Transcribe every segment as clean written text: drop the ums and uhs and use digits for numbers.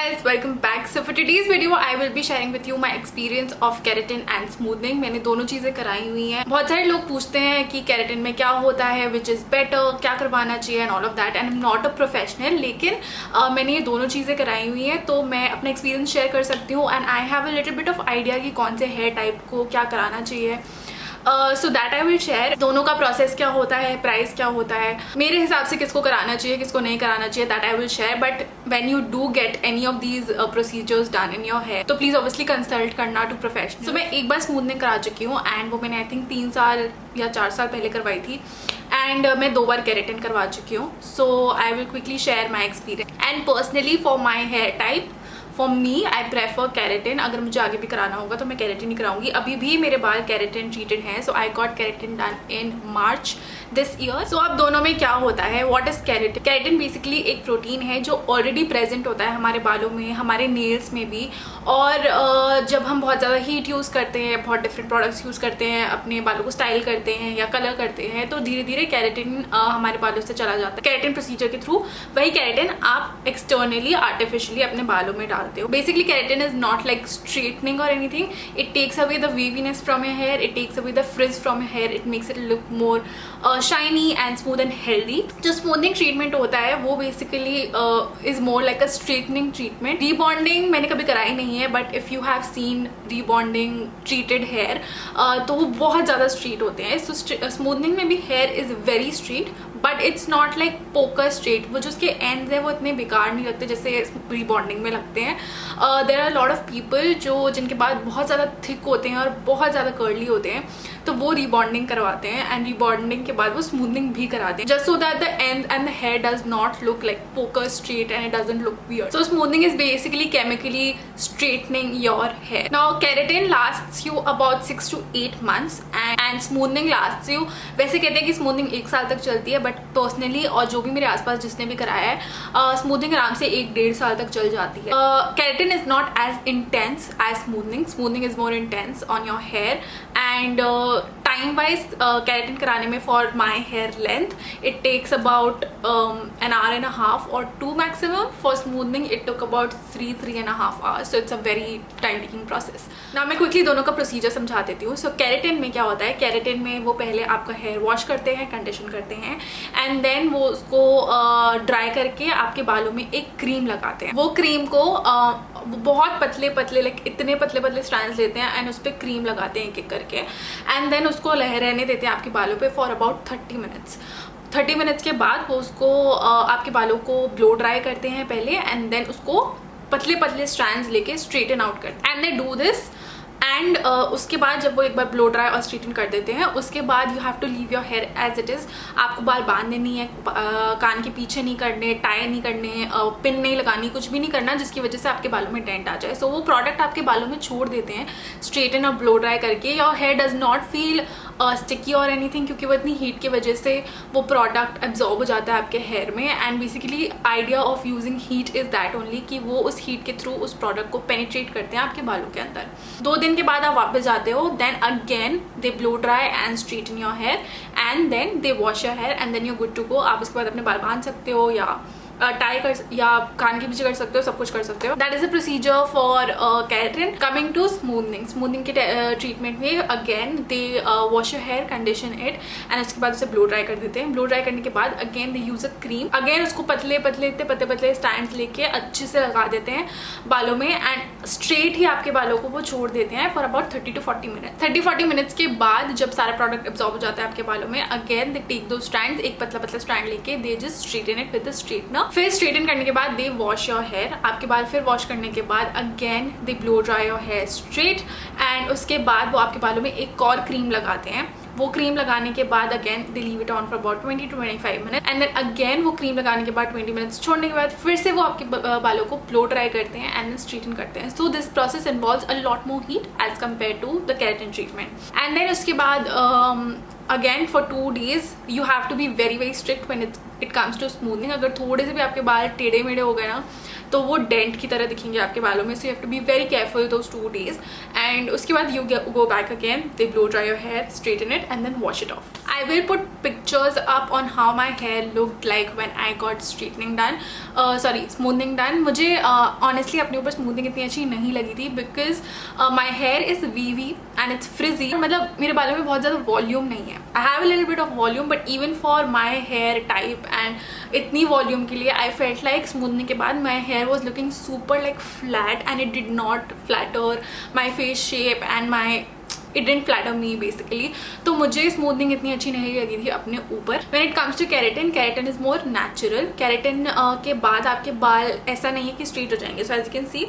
guys, welcome back. So for today's video I will be sharing with you my experience of keratin and smoothing. मैंने दोनों चीज़ें कराई हुई हैं. बहुत सारे लोग पूछते हैं कि keratin में क्या होता है, which is better, क्या करवाना चाहिए and all of that. And I'm not a professional, लेकिन मैंने ये दोनों चीज़ें कराई हुई हैं तो मैं अपना एक्सपीरियंस शेयर कर सकती हूँ. And I have a little bit of idea कि कौन से हेयर टाइप को क्या कराना चाहिए. So that I will share. दोनों का प्रोसेस क्या होता है, प्राइस क्या होता है, मेरे हिसाब से किसको कराना चाहिए किसको नहीं कराना चाहिए, that I will share. But when you do get any of these procedures done in your hair तो प्लीज ऑब्वियसली कंसल्ट करना टू प्रोफेशनल. सो मैं एक बार स्मूथनिंग करा चुकी हूँ एंड वो मैंने आई थिंक 3 साल या 4 साल पहले करवाई थी. एंड मैं 2 बार केराटिन करवा चुकी हूँ. So I will quickly share my experience. And personally for my hair type, for me I prefer keratin. अगर मुझे आगे भी कराना होगा तो मैं केराटिन ही कराऊंगी. अभी भी मेरे बाल केराटिन ट्रीटेड हैं. So I got keratin done in March this year. So अब दोनों में क्या होता है, what is keratin? Keratin basically एक प्रोटीन है जो ऑलरेडी प्रेजेंट होता है हमारे बालों में, हमारे नेल्स में भी. और जब हम बहुत ज़्यादा हीट यूज़ करते हैं, बहुत डिफरेंट प्रोडक्ट्स यूज़ करते हैं, अपने बालों को स्टाइल करते हैं या कलर करते हैं, तो धीरे धीरे केराटिन हमारे बालों से चला जाता है. केराटिन प्रोसीजर के थ्रू वही केराटिन आप एक्सटर्नली आर्टिफिशियली अपने बालों में डालते हो. Basically keratin is not like straightening और anything. It takes away the waviness from your hair, it takes away the frizz from your hair, it makes it look more shiny and smooth and healthy. जो smoothing treatment होता है वो basically is more like a straightening treatment. Rebonding मैंने कभी कराई नहीं है, but if you have seen rebonding treated hair तो वो बहुत ज़्यादा स्ट्रेट होते हैं. सो स्मूथनिंग में भी here is very straight, but it's not like poker straight. वो जो उसके एंड्स हैं वो इतने बेकार नहीं लगते जैसे रीबॉन्डिंग में लगते हैं. There are lot of people जिनके बाल बहुत ज़्यादा थिक होते हैं और बहुत ज़्यादा कर्ली होते हैं, तो वो रीबॉन्डिंग करवाते हैं. एंड रीबॉन्डिंग के बाद वो स्मूथनिंग भी कराते हैं, just so that the end end the hair does not look like poker straight and it doesn't look weird. So smoothening is basically chemically straightening your hair. Now keratin lasts you about 6 to 8 months and smoothening lasts you, वैसे कहते हैं कि smoothening 1 साल तक चलती है, but personally और जो भी मेरे आसपास जिसने भी कराया है, स्मूथनिंग आराम से 1-1.5 साल तक चल जाती है. Keratin is not as intense as smoothening. Smoothening is more intense on your hair. And time wise keratin कराने में for my hair length it takes about an hour and a half or 2 maximum. For smoothing it took about 3.5 hours. So it's a very time taking process. Now मैं quickly दोनों का procedure समझा देती हूँ. सो keratin में क्या होता है, केराटिन में वो पहले आपका हेयर वॉश करते हैं, कंडीशन करते हैं, एंड देन वो उसको ड्राई करके आपके बालों में एक क्रीम लगाते हैं. वो क्रीम को वो बहुत पतले पतले लाइक इतने पतले पतले स्ट्रैंड्स लेते हैं एंड उस पर क्रीम लगाते हैं एक करके. एंड देन उसको रहने देते हैं आपके बालों पे फॉर अबाउट 30 minutes. 30 minutes के बाद वो उसको आपके बालों को ब्लो ड्राई करते हैं पहले, एंड देन उसको पतले पतले स्ट्रैंड्स लेके स्ट्रेटन आउट करते हैं. And they do this. And उसके बाद जब वो एक बार ब्लो ड्राई और स्ट्रेटन कर देते हैं, उसके बाद you have to leave your hair as it is. आपको बाल बांधने नहीं है, कान के पीछे नहीं करने, टाई नहीं करने, पिन नहीं लगानी, कुछ भी नहीं करना जिसकी वजह से आपके बालों में डेंट आ जाए. सो वो प्रोडक्ट आपके बालों में छोड़ देते हैं स्ट्रेटन और ब्लो ड्राई करके. Your hair does not feel sticky और एनीथिंग, क्योंकि वो इतनी हीट की वजह से वो प्रोडक्ट एब्जॉर्ब हो जाता है आपके हेयर में. And basically idea of using heat is that only कि वो उस हीट के थ्रू उस प्रोडक्ट को पेनिट्रेट करते हैं आपके बालों के अंदर. 2 दिन के बाद आप वापस जाते हो, then again they blow dry and straighten your hair and then they wash your hair and then you good to go. आप उसके बाद अपने बाल बांध सकते हो या टाई कर या कान के पीछे कर सकते हो, सब कुछ कर सकते हो. That is a procedure for keratin. Coming to smoothening. Smoothening के ट्रीटमेंट में again they wash your hair, condition it, and उसके बाद उसे ब्लो ड्राई कर देते हैं. ब्लो ड्राई करने के बाद again they use a cream. Again उसको पतले पतले स्टैंड्स लेके अच्छे से लगा देते हैं बालों में एंड स्ट्रेट ही आपके बालों को वो छोड़ देते हैं for about 30 to 40 minutes. 30-40 minutes के बाद जब सारा प्रोडक्ट एब्जॉर्ब हो जाता है आपके बालों में, अगेन दे टेक दो स्टैंड्स, एक पतला स्टैंड लेके they just straighten it with the straightener. फिर स्ट्रेटन करने के बाद दे वॉश योर हेयर. आपके बाल फिर वॉश करने के बाद again they blow dry your hair straight and उसके बाद वो आपके बालों में एक और क्रीम लगाते हैं. वो क्रीम लगाने के बाद again they leave it on for about 20 to 25 minutes and then again वो क्रीम लगाने के बाद 20 minutes छोड़ने के बाद फिर से वो आपके बालों को ब्लो ड्राई करते हैं एंड देन स्ट्रेटन करते हैं. So this process involves a lot more heat as compare to the keratin treatment. And then उसके बाद again for 2 days you have to be very strict when it comes to smoothening. अगर थोड़े से भी आपके बाल टेढ़े मेढ़े हो गए ना तो वो डेंट की तरह दिखेंगे आपके बालों में. So you have to be very careful those 2 days. And उसके बाद you go back again, they blow dry your hair, straighten it and then wash it off. I will put pictures up on how my hair looked like when I got straightening done, smoothing done. मुझे honestly अपने ऊपर smoothing इतनी अच्छी नहीं लगी थी because my hair is weavy and it's frizzy. मतलब मेरे बालों में बहुत ज़्यादा volume नहीं है. I have a little bit of volume, but even for my hair type and इतनी volume के लिए I felt like smoothing के बाद my hair was looking super like flat and it did not flatter my face shape and it didn't flatter me basically. तो मुझे smoothening इतनी अच्छी नहीं लगी थी अपने ऊपर. When it comes to keratin, keratin is more natural. Keratin के बाद आपके बाल ऐसा नहीं है कि straight हो जाएंगे. So as you can see,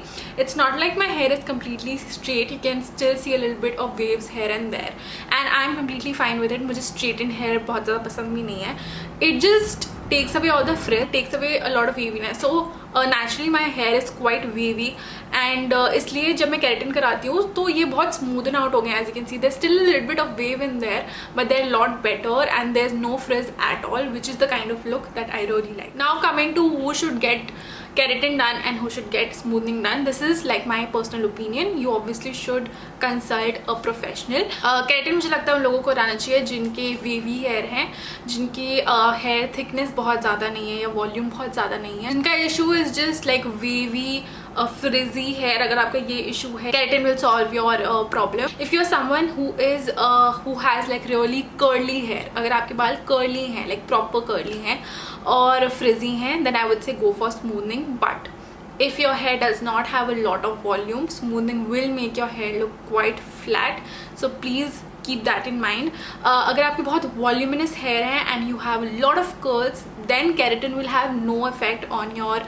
it's not like my hair is completely straight. You can still see a little bit of waves here and there, and I'm completely fine with it. मुझे straightened hair बहुत ज़्यादा पसंद भी नहीं है. It just takes away all the frizz, takes away a lot of waviness. So naturally my hair is quite wavy and इसलिए जब मैं keratin कराती हूँ तो ये बहुत smoothen out हो गए. As you can see, there's still a little bit of wave in there, but they're a lot better and there's no frizz at all, which is the kind of look that I really like. Now coming to who should get keratin done and who should get smoothing done, this is like my personal opinion. You obviously should consult a professional. Keratin मुझे लगता है उन लोगों को कराना चाहिए जिनके wavy hair हैं, जिनकी hair thickness बहुत ज़्यादा नहीं है या volume बहुत ज़्यादा नहीं है, जिनका issue is just like wavy frizzy hair. अगर आपका ये issue है, keratin will solve your problem. If you're someone who has like really curly hair, अगर आपके बाल curly हैं, like proper curly हैं और frizzy हैं, then I would say go for smoothing. But if your hair does not have a lot of volume, smoothing will make your hair look quite flat. So please keep that in mind. अगर आपके बहुत voluminous hair है and you have a lot of curls, then keratin will have no effect on your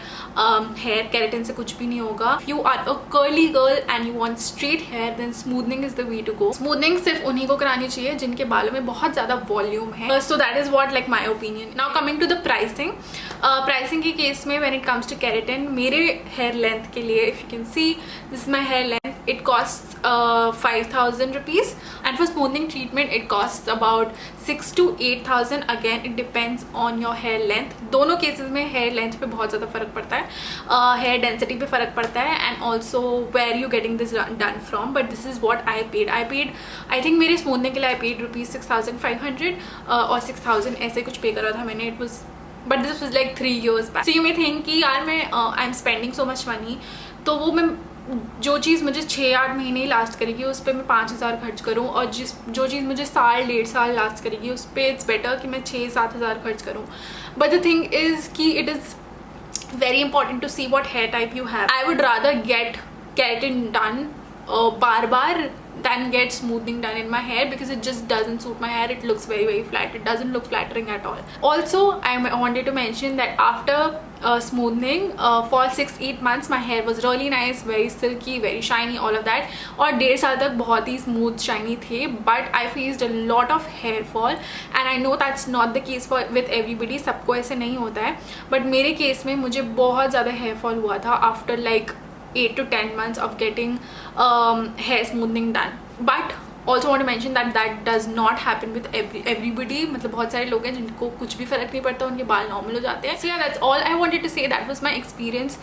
hair. Keratin से कुछ भी नहीं होगा. If you are a curly girl and you want straight hair, then smoothing is the way to go. Smoothing सिर्फ उन्हीं को करानी चाहिए जिनके बालों में बहुत ज़्यादा volume है. So that is what like my opinion. Now coming to the pricing. Pricing के केस में when it comes to keratin, मेरे hair length के लिए, if you can see, this is my hair length. It costs 5,000 rupees, and for smoothing treatment it costs about 6 to 8,000. Again, it depends on your hair length. दोनों cases में hair length पे बहुत ज़्यादा फ़र्क पड़ता है, hair density पे फ़र्क पड़ता है, and also where you getting this done from. But this is what I paid. I think मेरे smoothing के लिए I paid rupees 6,500 और 6,000 ऐसे कुछ पे करा था मैंने. It was, but this was like 3 years back. So you may think कि यार मैं I'm spending so much money, तो वो मैं जो चीज़ मुझे 6-8 महीने ही लास्ट करेगी उस पर मैं 5,000 खर्च करूँ, और जो चीज़ मुझे 1.5 साल लास्ट करेगी उस पर इट्स बेटर कि मैं 6-7 हज़ार खर्च करूँ. बट द थिंग इज़ कि it is very important to see what hair type you have. I would rather get keratin done bar than get smoothing done in my hair because it just doesn't suit my hair. It looks very flat. It doesn't look flattering at all. Also, I wanted to mention that after smoothing for 6-8 months my hair was really nice, very silky, very shiny, all of that, और 1.5 साल तक बहुत ही smooth shiny थे. But I faced a lot of hair fall and I know that's not the case for with everybody. सबको ऐसे नहीं होता है, but मेरे केस में मुझे बहुत ज़्यादा hair fall हुआ था after like 8 to 10 months of getting hair smoothing done. But also want to mention that does not happen with everybody. मतलब बहुत सारे लोग हैं जिनको कुछ भी फर्क नहीं पड़ता, उनके बाल नॉर्मल हो जाते हैं. So yeah, that's all I wanted to say. That was my experience.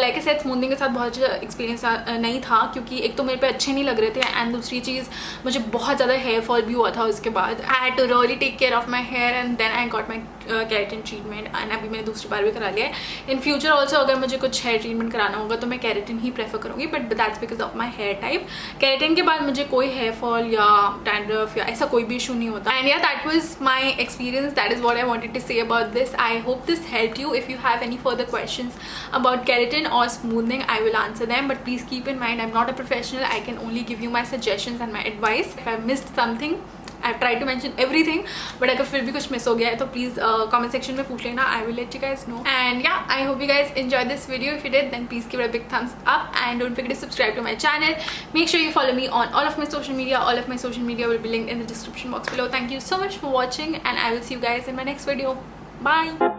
Like I said, smoothing के साथ बहुत अच्छा experience नहीं था क्योंकि एक तो मेरे पे अच्छे नहीं लग रहे थे and दूसरी चीज़ मुझे बहुत ज़्यादा hair fall भी हुआ था उसके बाद. I had to really take care of my hair and then I got my keratin treatment and अभी मैंने दूसरी बार भी करा लिया है. In future also अगर मुझे कुछ hair treatment कराना होगा तो मैं keratin ही prefer करूँगी, but that's because of my hair type. Keratin के बाद मुझे कोई hair fall या dandruff या ऐसा कोई भी issue नहीं होता. And yeah, that was my experience. That is what I wanted to say about this. I hope this helped you. If you have any further questions about keratin or smoothing, I will answer them. But please keep in mind, I'm not a professional. I can only give you my suggestions and my advice. If I missed something, I've tried to mention everything, but अगर फिर भी कुछ miss हो गया है तो please comment section में पूछ लेना. I will let you guys know. And yeah, I hope you guys enjoyed this video. If you did, then please give it a big thumbs up and don't forget to subscribe to my channel. Make sure you follow me on all of my social media. All of my social media will be linked in the description box below. Thank you so much for watching and I will see you guys in my next video. Bye.